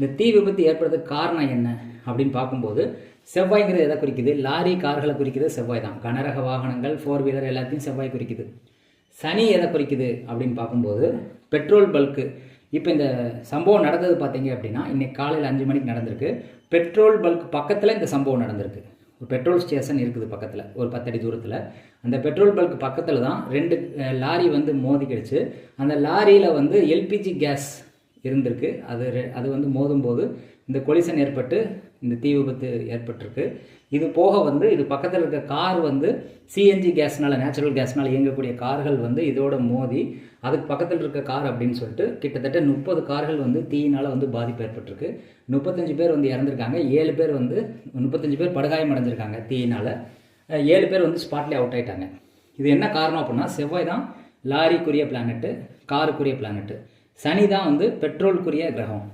இந்த தீ விபத்து ஏற்படுறதுக்கு காரணம் என்ன அப்படின்னு பார்க்கும்போது செவ்வாய்ங்கிறது எதை குறிக்குது? லாரி கார்களை குறிக்குது செவ்வாய் தான். கனரக வாகனங்கள், 4 வீலர் எல்லாத்தையும் செவ்வாய் குறிக்குது. சனி எதை குறிக்குது அப்படின்னு பார்க்கும்போது பெட்ரோல் பல்க்கு. இப்போ இந்த சம்பவம் நடந்தது பார்த்தீங்க அப்படின்னா இன்றைக்கி காலையில் 5 மணிக்கு நடந்திருக்கு. பெட்ரோல் பல்க் பக்கத்தில் இந்த சம்பவம் நடந்திருக்கு. ஒரு பெட்ரோல் ஸ்டேஷன் இருக்குது பக்கத்தில், ஒரு 10 அடி தூரத்தில். அந்த பெட்ரோல் பல்க் பக்கத்தில் தான் 2 லாரி வந்து மோதிக்கிடுச்சு. அந்த லாரியில் வந்து எல்பிஜி கேஸ் இருந்திருக்கு. அது வந்து மோதும்போது இந்த கொலிசன் ஏற்பட்டு இந்த தீ விபத்து ஏற்பட்டிருக்கு. இது போக வந்து இது பக்கத்தில் இருக்க கார் வந்து சிஎன்ஜி கேஸ்னால, நேச்சுரல் கேஸ்னால் இயங்கக்கூடிய கார்கள் வந்து இதோட மோதி அதுக்கு பக்கத்தில் இருக்க கார் அப்படின்னு சொல்லிட்டு கிட்டத்தட்ட 30 கார்கள் வந்து தீயினால் வந்து பாதிப்பு ஏற்பட்டிருக்கு. 35 பேர் வந்து இறந்துருக்காங்க. 7 பேர் வந்து 35 பேர் படுகாயம் அடைஞ்சிருக்காங்க தீயினால். 7 பேர் வந்து ஸ்பாட்லேயே அவுட் ஆகிட்டாங்க. இது என்ன காரணம் அப்படின்னா செவ்வாய் தான் லாரிக்குரிய பிளானெட்டு, காருக்குரிய பிளானெட்டு. சனி தான் வந்து பெட்ரோலுக்குரிய கிரகம்.